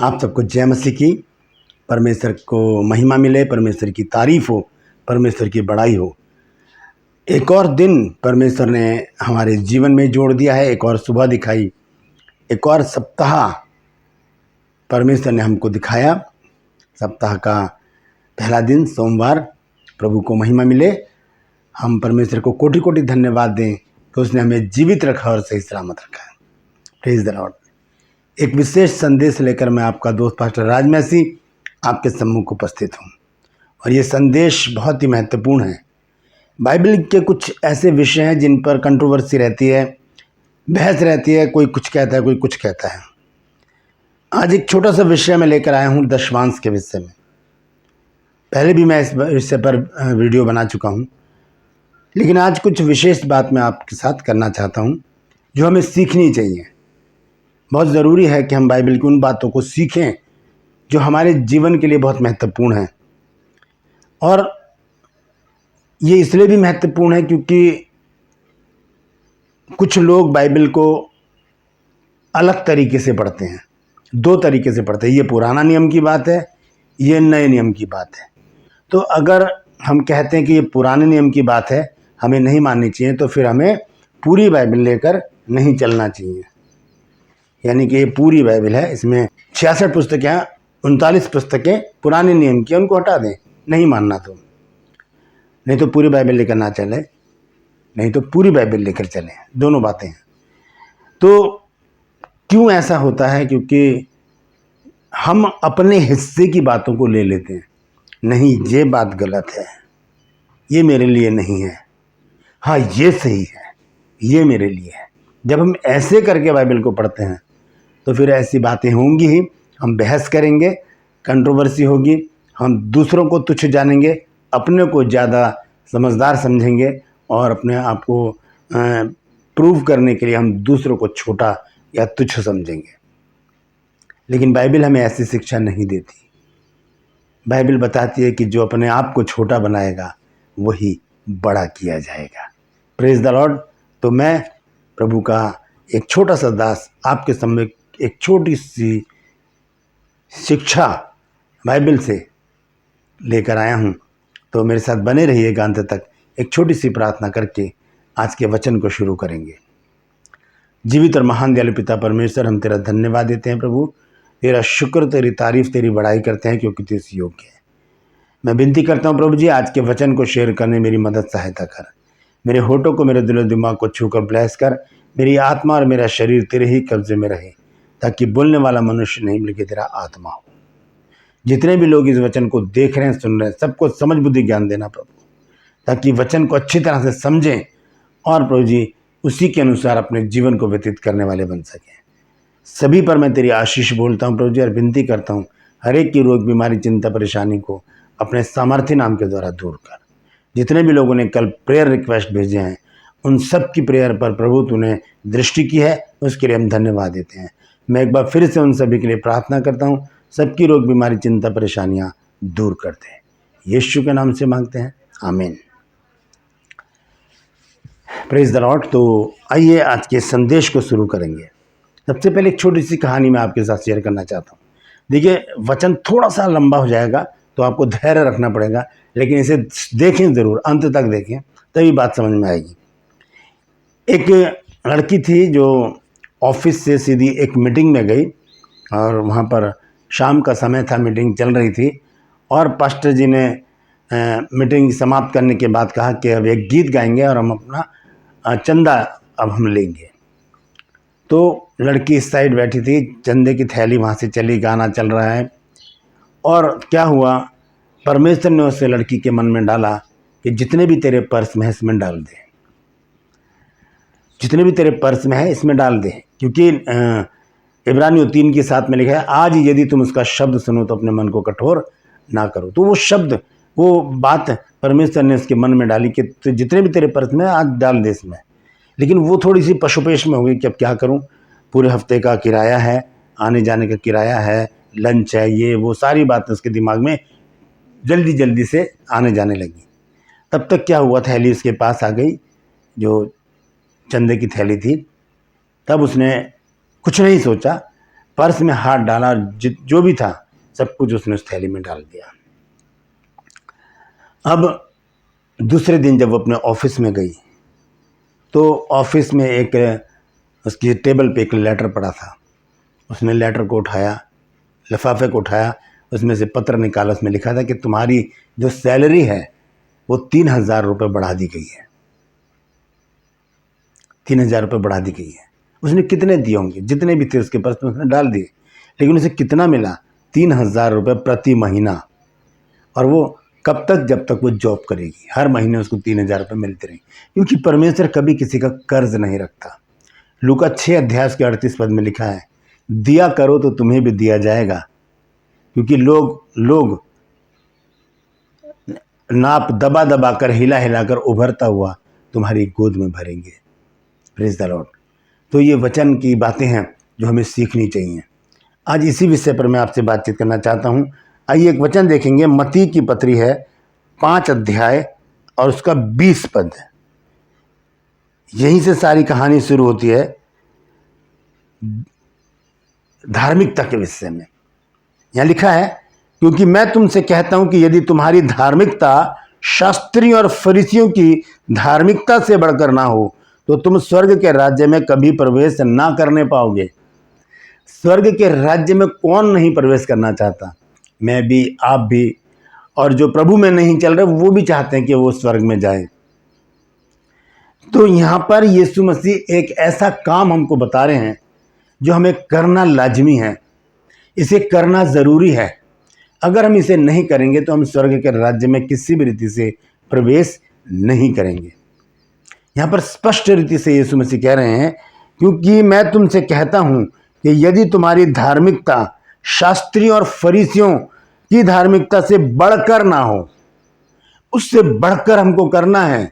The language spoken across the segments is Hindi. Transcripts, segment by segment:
आप सबको जय मसीह की। परमेश्वर को महिमा मिले, परमेश्वर की तारीफ हो, परमेश्वर की बड़ाई हो। एक और दिन परमेश्वर ने हमारे जीवन में जोड़ दिया है, एक और सुबह दिखाई, एक और सप्ताह परमेश्वर ने हमको दिखाया। सप्ताह का पहला दिन सोमवार। प्रभु को महिमा मिले। हम परमेश्वर को कोटि कोटि धन्यवाद दें कि उसने हमें जीवित रखा और सही सलामत रखा है। Praise the Lord. एक विशेष संदेश लेकर मैं आपका दोस्त पास्टर राज मैसी आपके सम्मुख उपस्थित हूँ और ये संदेश बहुत ही महत्वपूर्ण है। बाइबल के कुछ ऐसे विषय हैं जिन पर कंट्रोवर्सी रहती है, बहस रहती है, कोई कुछ कहता है, कोई कुछ कहता है। आज एक छोटा सा विषय मैं लेकर आया हूँ, दशवांश के विषय में। पहले भी मैं इस विषय पर वीडियो बना चुका हूँ, लेकिन आज कुछ विशेष बात मैं आपके साथ करना चाहता हूँ जो हमें सीखनी चाहिए। बहुत ज़रूरी है कि हम बाइबल की उन बातों को सीखें जो हमारे जीवन के लिए बहुत महत्वपूर्ण है। और ये इसलिए भी महत्वपूर्ण है क्योंकि कुछ लोग बाइबल को अलग तरीके से पढ़ते हैं, दो तरीके से पढ़ते हैं। ये पुराना नियम की बात है, ये नए नियम की बात है। तो अगर हम कहते हैं कि ये पुराने नियम की बात है, हमें नहीं माननी चाहिए, तो फिर हमें पूरी बाइबल लेकर नहीं चलना चाहिए। यानी कि ये पूरी बाइबल है, इसमें 66 पुस्तकें हैं, 39 पुस्तकें पुराने नियम की, उनको हटा दें, नहीं मानना तो। नहीं तो पूरी बाइबल लेकर ना चले, नहीं तो पूरी बाइबल लेकर चलें, दोनों बातें हैं। तो क्यों ऐसा होता है? क्योंकि हम अपने हिस्से की बातों को ले लेते हैं। नहीं, ये बात गलत है, ये मेरे लिए नहीं है, हाँ ये सही है, ये मेरे लिए है। जब हम ऐसे करके बाइबल को पढ़ते हैं तो फिर ऐसी बातें होंगी ही। हम बहस करेंगे, कंट्रोवर्सी होगी, हम दूसरों को तुच्छ जानेंगे, अपने को ज़्यादा समझदार समझेंगे और अपने आप को प्रूव करने के लिए हम दूसरों को छोटा या तुच्छ समझेंगे। लेकिन बाइबल हमें ऐसी शिक्षा नहीं देती। बाइबल बताती है कि जो अपने आप को छोटा बनाएगा वही बड़ा किया जाएगा। Praise the Lord. तो मैं प्रभु का एक छोटा सा दास आपके सामने एक छोटी सी शिक्षा बाइबल से लेकर आया हूँ। तो मेरे साथ बने रहिएगा अंत तक। एक छोटी सी प्रार्थना करके आज के वचन को शुरू करेंगे। जीवित और महान दयालु पिता परमेश्वर, हम तेरा धन्यवाद देते हैं प्रभु। तेरा शुक्र, तेरी तारीफ, तेरी बड़ाई करते हैं क्योंकि तू इस योग्य है। मैं विनती करता हूँ प्रभु जी, आज के वचन को शेयर करने मेरी मदद सहायता कर। मेरे होठों को, मेरे दिलो दिमाग को छूकर ब्लेस कर। मेरी आत्मा और मेरा शरीर तेरे ही कब्जे में रहे, ताकि बोलने वाला मनुष्य नहीं बल्कि तेरा आत्मा हो। जितने भी लोग इस वचन को देख रहे हैं, सुन रहे हैं, सबको समझ बुद्धि ज्ञान देना प्रभु, ताकि वचन को अच्छी तरह से समझें और प्रभु जी उसी के अनुसार अपने जीवन को व्यतीत करने वाले बन सकें। सभी पर मैं तेरी आशीष बोलता हूँ प्रभु जी और विनती करता हूँ, हर एक की रोग, बीमारी, चिंता, परेशानी को अपने सामर्थ्य नाम के द्वारा दूर कर। जितने भी लोगों ने कल प्रेयर रिक्वेस्ट भेजे हैं, उन सब की प्रेयर पर प्रभु तूने दृष्टि की है, उसके लिए हम धन्यवाद देते हैं। मैं एक बार फिर से उन सभी के लिए प्रार्थना करता हूँ, सबकी रोग, बीमारी, चिंता, परेशानियाँ दूर करते हैं। यीशु के नाम से मांगते हैं, आमीन। Praise the Lord. तो आइए आज के संदेश को शुरू करेंगे। सबसे पहले एक छोटी सी कहानी मैं आपके साथ शेयर करना चाहता हूँ। देखिए, वचन थोड़ा सा लंबा हो जाएगा तो आपको धैर्य रखना पड़ेगा, लेकिन इसे देखें ज़रूर, अंत तक देखें, तभी बात समझ में आएगी। एक लड़की थी जो ऑफिस से सीधी एक मीटिंग में गई और वहाँ पर शाम का समय था, मीटिंग चल रही थी और पास्टर जी ने मीटिंग समाप्त करने के बाद कहा कि अब एक गीत गाएंगे और हम अपना चंदा अब हम लेंगे। तो लड़की इस साइड बैठी थी, चंदे की थैली वहाँ से चली, गाना चल रहा है। और क्या हुआ, परमेश्वर ने उस लड़की के मन में डाला कि जितने भी तेरे पर्स में है इसमें डाल दे, जितने भी तेरे पर्स में है इसमें डाल दे। क्योंकि इब्रानियों 3:7 में लिखा है, आज यदि तुम उसका शब्द सुनो तो अपने मन को कठोर ना करो। तो वो शब्द, वो बात परमेश्वर ने उसके मन में डाली कि तो जितने भी तेरे पर्स में आज डाल दे इसमें। लेकिन वो थोड़ी सी पशुपेश में हो गई कि अब क्या करूं, पूरे हफ्ते का किराया है, आने जाने का किराया है, लंच है, ये वो सारी बातें उसके दिमाग में जल्दी जल्दी से आने जाने लगी। तब तक क्या हुआ, थैली उसके पास आ गई, जो चंदे की थैली थी। तब उसने कुछ नहीं सोचा, पर्स में हाथ डाला और जो भी था सब कुछ उसने उस थैली में डाल दिया। अब दूसरे दिन जब वो अपने ऑफिस में गई तो ऑफिस में एक उसकी टेबल पे एक लेटर पड़ा था। उसने लेटर को उठाया, लिफाफे को उठाया, उसमें से पत्र निकाला। उसमें लिखा था कि तुम्हारी जो सैलरी है वो 3,000 रुपये बढ़ा दी गई है। 3,000 रुपये बढ़ा दी गई है। उसने कितने दिए होंगे, जितने भी थे उसके पर्स में उसने डाल दिए, लेकिन उसे कितना मिला? 3,000 रुपये प्रति महीना। और वो कब तक? जब तक वो जॉब करेगी। हर महीने उसको 3,000 रुपये मिलते रहेंगे, क्योंकि परमेश्वर कभी किसी का कर्ज नहीं रखता। लूका 6 अध्याय के 38 पद में लिखा है, दिया करो तो तुम्हें भी दिया जाएगा, क्योंकि लोग नाप दबा दबा कर, हिला हिलाकर उभरता हुआ तुम्हारी गोद में भरेंगे। Praise the Lord. तो ये वचन की बातें हैं जो हमें सीखनी चाहिए। आज इसी विषय पर मैं आपसे बातचीत करना चाहता हूँ। आइए एक वचन देखेंगे। मत्ती की पत्री है 5 अध्याय और उसका 20 पद। यहीं से सारी कहानी शुरू होती है धार्मिकता के विषय में। यहाँ लिखा है, क्योंकि मैं तुमसे कहता हूं कि यदि तुम्हारी धार्मिकता शास्त्रियों और फरीसियों की धार्मिकता से बढ़कर ना हो तो तुम स्वर्ग के राज्य में कभी प्रवेश ना करने पाओगे। स्वर्ग के राज्य में कौन नहीं प्रवेश करना चाहता? मैं भी, आप भी, और जो प्रभु में नहीं चल रहे वो भी चाहते हैं कि वो स्वर्ग में जाए। तो यहाँ पर यीशु मसीह एक ऐसा काम हमको बता रहे हैं जो हमें करना लाजमी है। इसे करना ज़रूरी है। अगर हम इसे नहीं करेंगे तो हम स्वर्ग के राज्य में किसी भी रीति से प्रवेश नहीं करेंगे। यहाँ पर स्पष्ट रीति से यीशु मसीह कह रहे हैं, क्योंकि मैं तुमसे कहता हूँ कि यदि तुम्हारी धार्मिकता शास्त्रियों और फरीसियों की धार्मिकता से बढ़कर ना हो, उससे बढ़कर हमको करना है।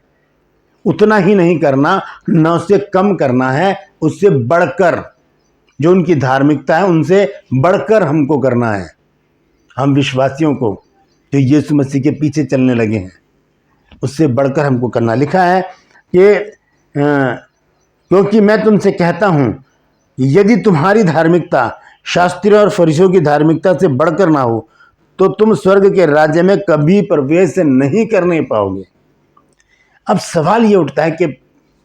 उतना ही नहीं करना, न उससे कम करना है, उससे बढ़कर, जो उनकी धार्मिकता है उनसे बढ़कर हमको करना है। हम विश्वासियों को जो यीशु मसीह के पीछे चलने लगे हैं उससे बढ़कर हमको करना। लिखा है कि क्योंकि मैं तुमसे कहता हूं यदि तुम्हारी धार्मिकता शास्त्रियों और फरीसियों की धार्मिकता से बढ़कर ना हो तो तुम स्वर्ग के राज्य में कभी प्रवेश नहीं करने पाओगे। अब सवाल ये उठता है कि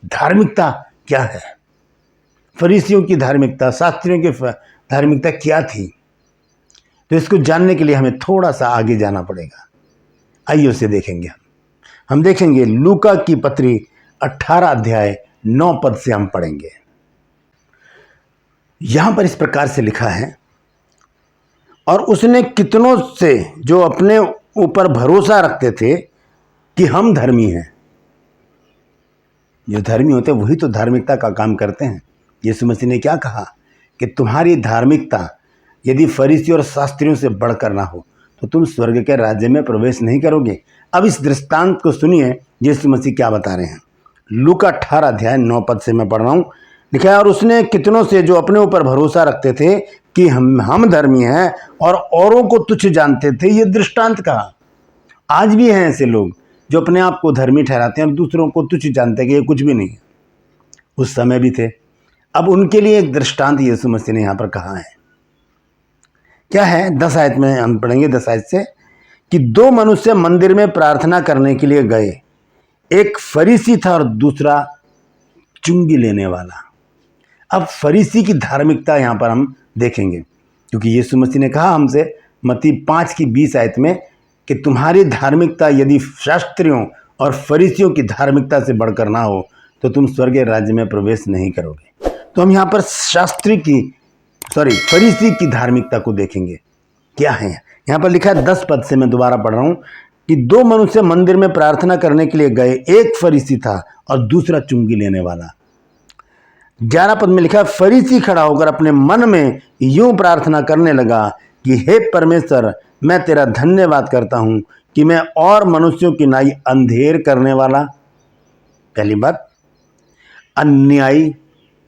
धार्मिकता क्या है? फरीसियों की धार्मिकता, शास्त्रियों की धार्मिकता क्या थी? तो इसको जानने के लिए हमें थोड़ा सा आगे जाना पड़ेगा। आइए उसे देखेंगे। हम देखेंगे लूका की पत्री 18 अध्याय 9 पद से हम पढ़ेंगे। यहां पर इस प्रकार से लिखा है, और उसने कितनों से जो अपने ऊपर भरोसा रखते थे कि हम धर्मी हैं। जो धर्मी होते हैं वही तो धार्मिकता का काम करते हैं। यीशु मसीह ने क्या कहा कि तुम्हारी धार्मिकता यदि फरीसी और शास्त्रियों से बढ़कर ना हो तो तुम स्वर्ग के राज्य में प्रवेश नहीं करोगे। अब इस दृष्टांत को सुनिए, यीशु मसीह क्या बता रहे हैं। लूका 18 अध्याय 9 पद से मैं पढ़ रहा हूँ। लिखा है, और उसने कितनों से जो अपने ऊपर भरोसा रखते थे कि हम धर्मी हैं और औरों को तुच्छ जानते थे, ये दृष्टांत कहा। आज भी हैं ऐसे लोग जो अपने आप को धर्मी ठहराते हैं और दूसरों को तुच्छ जानते हैं कि ये कुछ भी नहीं है। उस समय भी थे। अब उनके लिए एक दृष्टांत यीशु मसीह ने यहाँ पर कहा है। क्या है? 10 आयत में हम पढ़ेंगे, 10 आयत से, कि 2 मनुष्य मंदिर में प्रार्थना करने के लिए गए। एक फरीसी था और दूसरा चुंगी लेने वाला। अब फरीसी की धार्मिकता यहाँ पर हम देखेंगे, क्योंकि यीशु मसीह ने कहा हमसे मत्ती 5 की 20 आयत में कि तुम्हारी धार्मिकता यदि शास्त्रियों और फरीसियों की धार्मिकता से बढ़कर ना हो तो तुम स्वर्ग राज्य में प्रवेश नहीं करोगे। तो हम यहाँ पर फरीसी की धार्मिकता को देखेंगे। क्या है? यहाँ पर लिखा है 10 पद से मैं दोबारा पढ़ रहा हूँ कि 2 मनुष्य मंदिर में प्रार्थना करने के लिए गए। एक फरीसी था और दूसरा चुंगी लेने वाला। 11 पद में लिखा है, फरीसी खड़ा होकर अपने मन में यूं प्रार्थना करने लगा कि हे परमेश्वर, मैं तेरा धन्यवाद करता हूं कि मैं और मनुष्यों की नाई अंधेर करने वाला, पहली बात, अन्यायी,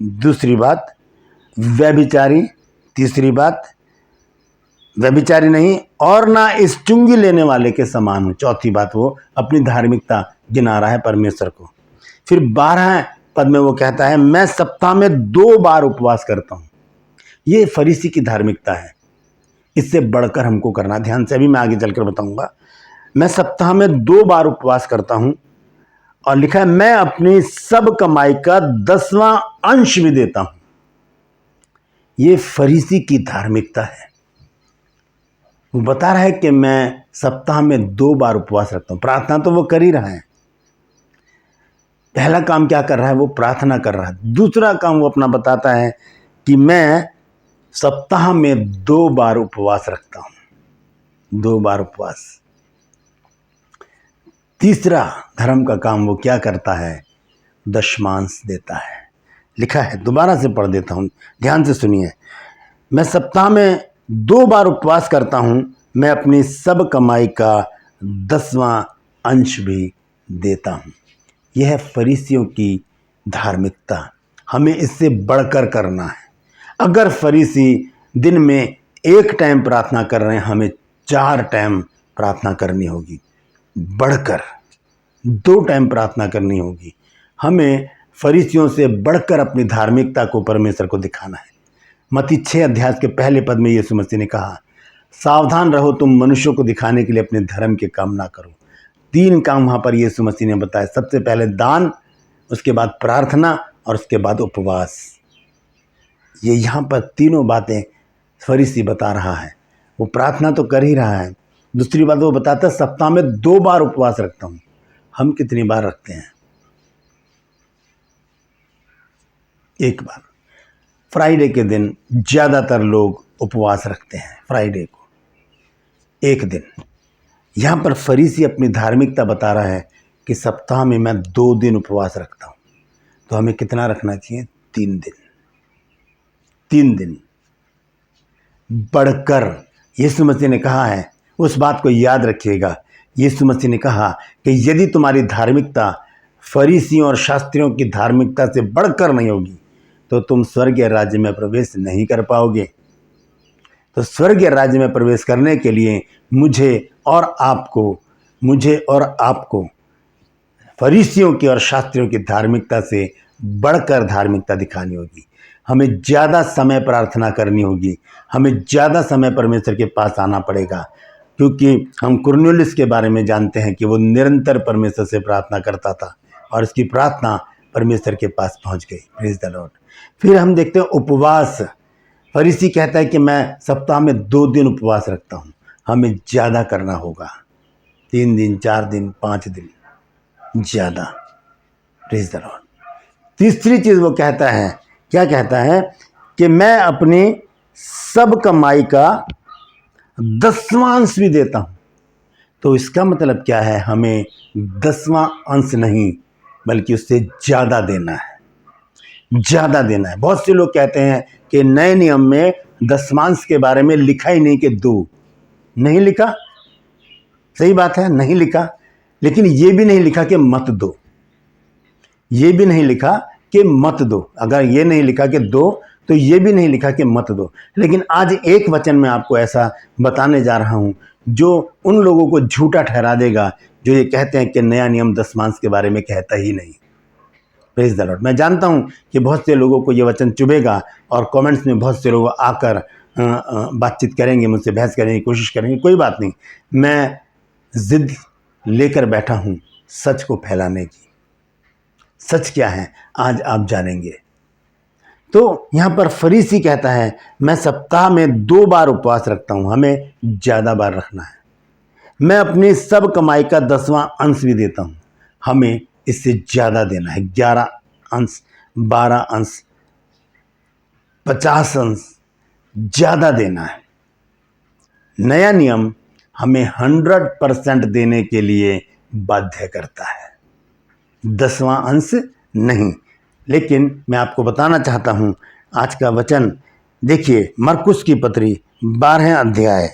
दूसरी बात, व्यभिचारी, तीसरी बात, व्यभिचारी नहीं और ना इस चुंगी लेने वाले के समान हूं, चौथी बात, वो अपनी धार्मिकता गिना रहा है परमेश्वर को। फिर 12 पद में वो कहता है, मैं सप्ताह में 2 बार उपवास करता हूं। ये फरीसी की धार्मिकता है, इससे बढ़कर हमको करना। ध्यान से, अभी मैं आगे चलकर बताऊंगा। मैं सप्ताह में 2 बार उपवास करता हूं, और लिखा है मैं अपनी सब कमाई का 10वां अंश भी देता हूं। ये फरीसी की धार्मिकता है। वो बता रहा है कि मैं सप्ताह में 2 बार उपवास रखता हूं। प्रार्थना तो वो कर ही रहा है। पहला काम क्या कर रहा है? वो प्रार्थना कर रहा है। दूसरा काम वो अपना बताता है कि मैं सप्ताह में 2 बार उपवास रखता हूं, 2 बार उपवास। तीसरा धर्म का काम वो क्या करता है? दशमांश देता है। लिखा है, दोबारा से पढ़ देता हूं, ध्यान से सुनिए। मैं सप्ताह में 2 बार उपवास करता हूं, मैं अपनी सब कमाई का 10वां अंश भी देता हूं। यह है फरीसियों की धार्मिकता। हमें इससे बढ़कर करना है। अगर फरीसी दिन में 1 टाइम प्रार्थना कर रहे हैं, हमें 4 टाइम प्रार्थना करनी होगी। बढ़कर 2 टाइम प्रार्थना करनी होगी। हमें फरीसियों से बढ़कर अपनी धार्मिकता को, परमेश्वर को दिखाना है। मत्ती 6 अध्याय के पहले पद में यीशु मसीह ने कहा, सावधान रहो, तुम मनुष्यों को दिखाने के लिए अपने धर्म के काम ना करो। 3 काम वहाँ पर यीशु मसीह ने बताया। सबसे पहले दान, उसके बाद प्रार्थना, और उसके बाद उपवास। ये यहाँ पर तीनों बातें फरीसी बता रहा है। वो प्रार्थना तो कर ही रहा है। दूसरी बात वो बताता है सप्ताह में 2 बार उपवास रखता हूँ। हम कितनी बार रखते हैं? 1 बार। फ्राइडे के दिन ज़्यादातर लोग उपवास रखते हैं, फ्राइडे को 1 दिन। यहाँ पर फरीसी अपनी धार्मिकता बता रहा है कि सप्ताह में मैं 2 दिन उपवास रखता हूँ। तो हमें कितना रखना चाहिए? 3 दिन। 3 दिन बढ़कर। यीशु मसीह ने कहा है, उस बात को याद रखिएगा, यीशु मसीह ने कहा कि यदि तुम्हारी धार्मिकता फरीसियों और शास्त्रियों की धार्मिकता से बढ़कर नहीं होगी तो तुम स्वर्गीय राज्य में प्रवेश नहीं कर पाओगे। तो स्वर्गीय राज्य में प्रवेश करने के लिए मुझे और आपको फरीसियों की और शास्त्रियों की धार्मिकता से बढ़कर धार्मिकता दिखानी होगी। हमें ज़्यादा समय प्रार्थना करनी होगी। हमें ज़्यादा समय परमेश्वर के पास आना पड़ेगा, क्योंकि हम कुरनेलियुस के बारे में जानते हैं कि वो निरंतर परमेश्वर से प्रार्थना करता था और उसकी प्रार्थना परमेश्वर के पास पहुंच गई। Praise the Lord. फिर हम देखते हैं उपवास। फरीसी कहता है कि मैं सप्ताह में 2 दिन उपवास रखता हूँ। हमें ज़्यादा करना होगा, 3 दिन, 4 दिन, 5 दिन, ज़्यादा। Praise the Lord. तीसरी चीज़ वो कहता है, क्या कहता है? कि मैं अपनी सब कमाई का 10वां अंश भी देता हूँ। तो इसका मतलब क्या है? हमें 10वां अंश नहीं बल्कि उससे ज़्यादा देना है, ज़्यादा देना है। बहुत से लोग कहते हैं कि नए नियम में दशमांश के बारे में लिखा ही नहीं कि दो। नहीं लिखा, सही बात है, नहीं लिखा, लेकिन ये भी नहीं लिखा कि मत दो। ये भी नहीं लिखा कि मत दो। अगर ये नहीं लिखा कि दो तो ये भी नहीं लिखा कि मत दो। लेकिन आज एक वचन में आपको ऐसा बताने जा रहा हूँ जो उन लोगों को झूठा ठहरा देगा जो ये कहते हैं कि नया नियम दशमांश के बारे में कहता ही नहीं। Praise the Lord. मैं जानता हूँ कि बहुत से लोगों को ये वचन चुभेगा और कमेंट्स में बहुत से लोग आकर बातचीत करेंगे, मुझसे बहस करने की कोशिश करेंगे। कोई बात नहीं, मैं जिद लेकर बैठा हूँ सच को फैलाने की। सच क्या है आज आप जानेंगे। तो यहाँ पर फरीसी कहता है मैं सप्ताह में 2 बार उपवास रखता हूँ। हमें ज़्यादा बार रखना है। मैं अपनी सब कमाई का 10वां अंश भी देता हूँ। हमें इससे ज़्यादा देना है। 11 अंश, 12 अंश, 50 अंश, ज़्यादा देना है। नया नियम हमें 100% देने के लिए बाध्य करता है, 10वां अंश नहीं। लेकिन मैं आपको बताना चाहता हूं आज का वचन देखिए, मरकुस की पत्री 12 अध्याय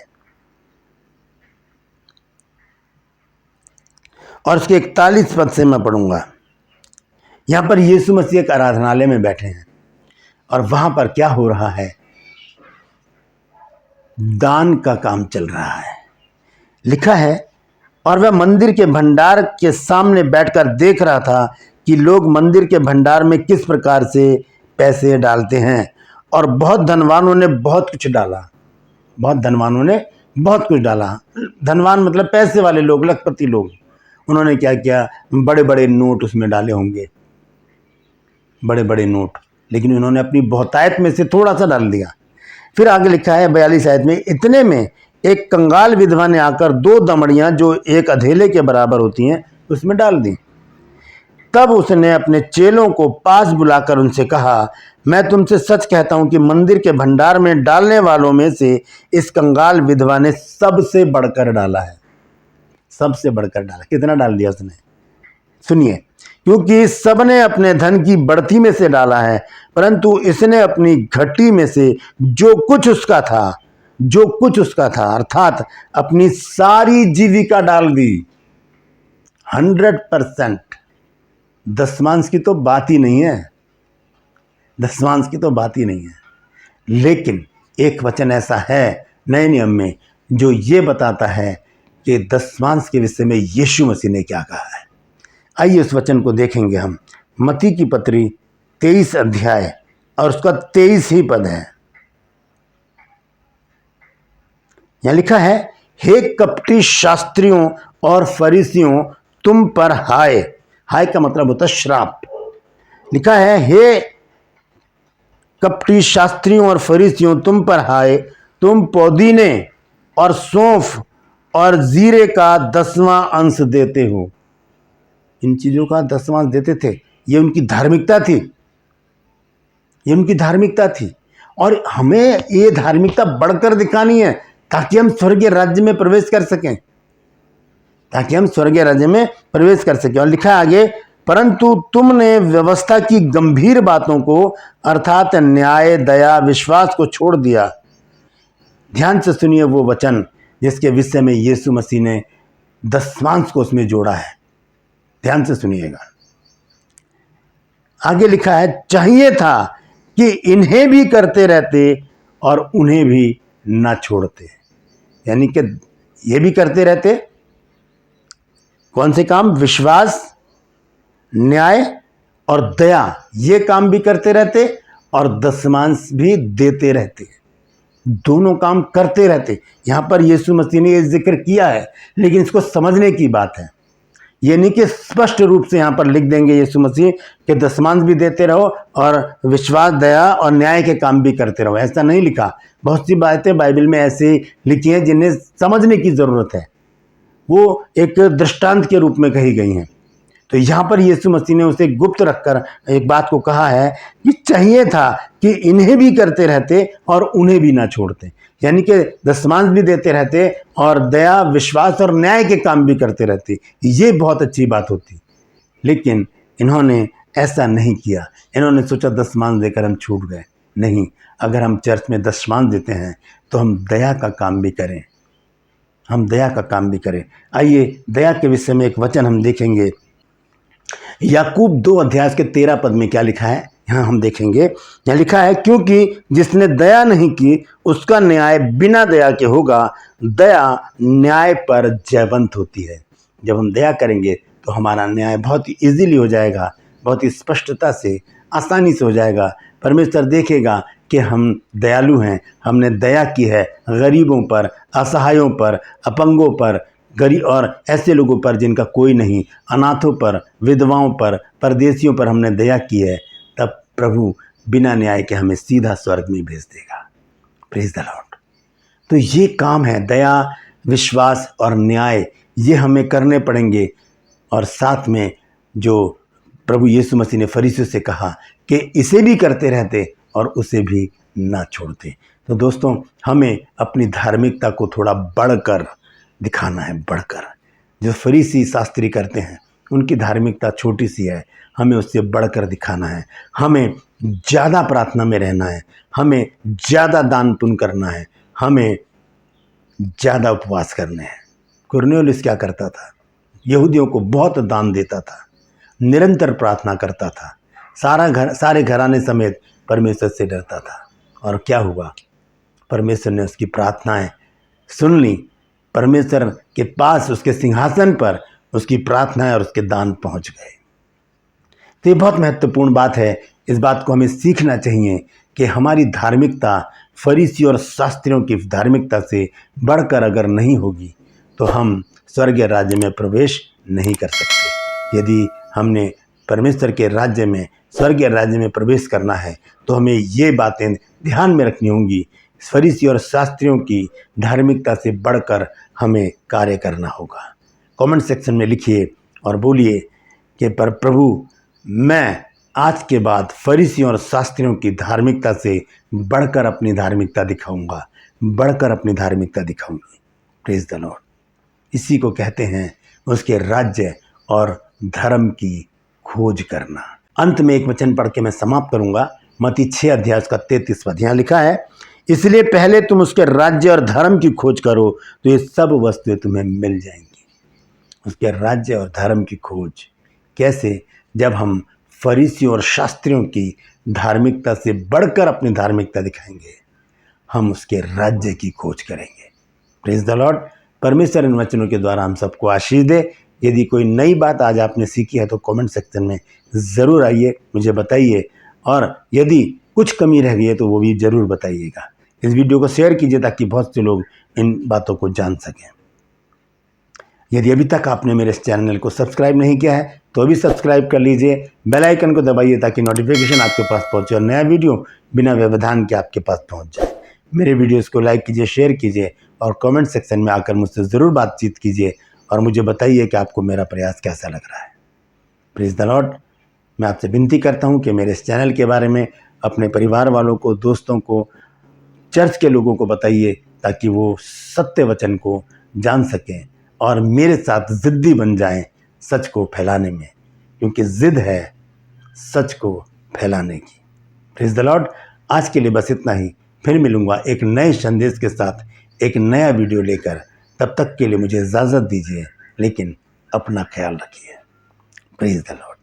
और उसके 41 पद से मैं पढ़ूंगा। यहां पर यीशु मसीह एक आराधनालय में बैठे हैं और वहां पर क्या हो रहा है? दान का काम चल रहा है। लिखा है और वह मंदिर के भंडार के सामने बैठकर देख रहा था कि लोग मंदिर के भंडार में किस प्रकार से पैसे डालते हैं और बहुत धनवानों ने बहुत कुछ डाला। बहुत धनवानों ने बहुत कुछ डाला। धनवान मतलब पैसे वाले लोग, लखपति लोग। उन्होंने क्या किया, बड़े बड़े नोट उसमें डाले होंगे, बड़े बड़े नोट, लेकिन उन्होंने अपनी बहुतायत में से थोड़ा सा डाल दिया। फिर आगे लिखा है 42 आयत में, इतने में एक कंगाल विधवा ने आकर 2 दमड़ियां जो एक अधेले के बराबर होती हैं उसमें डाल दी। तब उसने अपने चेलों को पास बुलाकर उनसे कहा, मैं तुमसे सच कहता हूं कि मंदिर के भंडार में डालने वालों में से इस कंगाल विधवा ने सबसे बढ़कर डाला है। सबसे बढ़कर डाला। कितना डाल दिया उसने? सुनिए, क्योंकि सबने अपने धन की बढ़ती में से डाला है, परंतु इसने अपनी घटी में से जो कुछ उसका था अर्थात अपनी सारी जीविका डाल दी। 100%। दशमांश की तो बात ही नहीं है, दशमांश की तो बात ही नहीं है। लेकिन एक वचन ऐसा है नए नियम में जो ये बताता है कि दशमांश के विषय में यीशु मसीह ने क्या कहा है। आइए उस वचन को देखेंगे हम। मत्ती की पत्री 23 अध्याय और उसका 23 ही पद है। यहां लिखा है, हे कपटी शास्त्रियों और फरीसियों तुम पर हाय। हाय का मतलब होता है श्राप। लिखा है, हे कपटी शास्त्रियों और फरीसियों तुम पर हाय, तुम पुदीने और सौंफ और जीरे का 10वां अंश देते हो। इन चीजों का 10वां अंश देते थे। ये उनकी धार्मिकता थी, ये उनकी धार्मिकता थी। और हमें ये धार्मिकता बढ़कर दिखानी है ताकि हम स्वर्गीय राज्य में प्रवेश कर सकें, ताकि हम स्वर्गीय राज्य में प्रवेश कर सकें। और लिखा है आगे, परंतु तुमने व्यवस्था की गंभीर बातों को अर्थात न्याय, दया, विश्वास को छोड़ दिया। ध्यान से सुनिए वो वचन जिसके विषय में यीशु मसीह ने दशमांश को उसमें जोड़ा है। ध्यान से सुनिएगा। आगे लिखा है, चाहिए था कि इन्हें भी करते रहते और उन्हें भी ना छोड़ते। यानी कि ये भी करते रहते, कौन से काम? विश्वास, न्याय और दया, ये काम भी करते रहते और दशमांश भी देते रहते। दोनों काम करते रहते। यहां पर यीशु मसीह ने ये जिक्र किया है, लेकिन इसको समझने की बात है। ये नहीं कि स्पष्ट रूप से यहां पर लिख देंगे यीशु मसीह कि दशमांश भी देते रहो और विश्वास, दया और न्याय के काम भी करते रहो। ऐसा नहीं लिखा। बहुत सी बातें बाइबल में ऐसे लिखी हैं जिन्हें समझने की जरूरत है, वो एक दृष्टांत के रूप में कही गई हैं। तो यहाँ पर यीशु मसीह ने उसे गुप्त रखकर एक बात को कहा है कि चाहिए था कि इन्हें भी करते रहते और उन्हें भी ना छोड़ते। यानी कि दशमांश भी देते रहते और दया, विश्वास और न्याय के काम भी करते रहते। ये बहुत अच्छी बात होती, लेकिन इन्होंने ऐसा नहीं किया। इन्होंने सोचा दशमांश देकर हम छूट गए। नहीं, अगर हम चर्च में दशमांश देते हैं तो हम दया का काम भी करें, हम दया का काम भी करें। आइए दया के विषय में एक वचन हम देखेंगे। याकूब 2 अध्याय के 13 पद में क्या लिखा है, यहाँ हम देखेंगे। यहाँ लिखा है, क्योंकि जिसने दया नहीं की उसका न्याय बिना दया के होगा। दया न्याय पर जयवंत होती है। जब हम दया करेंगे तो हमारा न्याय बहुत ही इजीली हो जाएगा, बहुत ही स्पष्टता से, आसानी से हो जाएगा। परमेश्वर देखेगा कि हम दयालु हैं, हमने दया की है गरीबों पर, असहायों पर, अपंगों पर, गरीब और ऐसे लोगों पर जिनका कोई नहीं, अनाथों पर, विधवाओं पर, परदेशियों पर हमने दया की है। तब प्रभु बिना न्याय के हमें सीधा स्वर्ग में भेज देगा। Praise the Lord. तो ये काम है, दया, विश्वास और न्याय, ये हमें करने पड़ेंगे। और साथ में जो प्रभु यीशु मसीह ने फरीसियों से कहा कि इसे भी करते रहते और उसे भी ना छोड़ते। तो दोस्तों, हमें अपनी धार्मिकता को थोड़ा बढ़कर दिखाना है, बढ़कर। जो फरीसी शास्त्री करते हैं उनकी धार्मिकता छोटी सी है, हमें उससे बढ़कर दिखाना है। हमें ज़्यादा प्रार्थना में रहना है, हमें ज़्यादा दान पुण्य करना है, हमें ज़्यादा उपवास करने हैं। कुरनेलियुस क्या करता था? यहूदियों को बहुत दान देता था, निरंतर प्रार्थना करता था, सारे घराने समेत परमेश्वर से डरता था। और क्या हुआ? परमेश्वर ने उसकी प्रार्थनाएं सुन ली। परमेश्वर के पास, उसके सिंहासन पर उसकी प्रार्थनाएं और उसके दान पहुंच गए। तो ये बहुत महत्वपूर्ण बात है। इस बात को हमें सीखना चाहिए कि हमारी धार्मिकता फरीसी और शास्त्रियों की धार्मिकता से बढ़कर अगर नहीं होगी तो हम स्वर्गीय राज्य में प्रवेश नहीं कर सकते। यदि हमने परमेश्वर के राज्य में, स्वर्गीय राज्य में प्रवेश करना है तो हमें ये बातें ध्यान में रखनी होंगी। फरीसी और शास्त्रियों की धार्मिकता से बढ़कर हमें कार्य करना होगा। कमेंट सेक्शन में लिखिए और बोलिए कि पर प्रभु, मैं आज के बाद फरीसियों और शास्त्रियों की धार्मिकता से बढ़कर अपनी धार्मिकता दिखाऊंगा, बढ़कर अपनी धार्मिकता दिखाऊंगी। Praise the Lord. इसी को कहते हैं उसके राज्य और धर्म की खोज करना। अंत में एक वचन पढ़ के मैं समाप्त करूंगा। मत्ती 6 अध्याय का 33वां अध्याय लिखा है, इसलिए पहले तुम उसके राज्य और धर्म की खोज करो तो ये सब वस्तुएं तुम्हें मिल जाएंगी। उसके राज्य और धर्म की खोज कैसे? जब हम फरीसियों और शास्त्रियों की धार्मिकता से बढ़कर अपनी धार्मिकता दिखाएंगे, हम उसके राज्य की खोज करेंगे। Praise the Lord. परमेश्वर इन वचनों के द्वारा हम सबको आशीष दे। यदि कोई नई बात आज आपने सीखी है तो कमेंट सेक्शन में ज़रूर आइए, मुझे बताइए, और यदि कुछ कमी रह गई है तो वो भी ज़रूर बताइएगा। इस वीडियो को शेयर कीजिए ताकि बहुत से लोग इन बातों को जान सकें। यदि अभी तक आपने मेरे इस चैनल को सब्सक्राइब नहीं किया है तो अभी सब्सक्राइब कर लीजिए, बेल आइकन को दबाइए ताकि नोटिफिकेशन आपके पास पहुंचे और नया वीडियो बिना व्यवधान के आपके पास पहुंच जाए। मेरे वीडियोस को लाइक कीजिए, शेयर कीजिए और कमेंट सेक्शन में आकर मुझसे ज़रूर बातचीत कीजिए और मुझे बताइए कि आपको मेरा प्रयास कैसा लग रहा है। Praise the Lord. मैं आपसे विनती करता हूँ कि मेरे इस चैनल के बारे में अपने परिवार वालों को, दोस्तों को, चर्च के लोगों को बताइए ताकि वो सत्य वचन को जान सकें और मेरे साथ ज़िद्दी बन जाएं सच को फैलाने में, क्योंकि ज़िद है सच को फैलाने की। Praise the Lord. आज के लिए बस इतना ही। फिर मिलूंगा एक नए संदेश के साथ, एक नया वीडियो लेकर। तब तक के लिए मुझे इजाज़त दीजिए, लेकिन अपना ख्याल रखिए। Praise the Lord.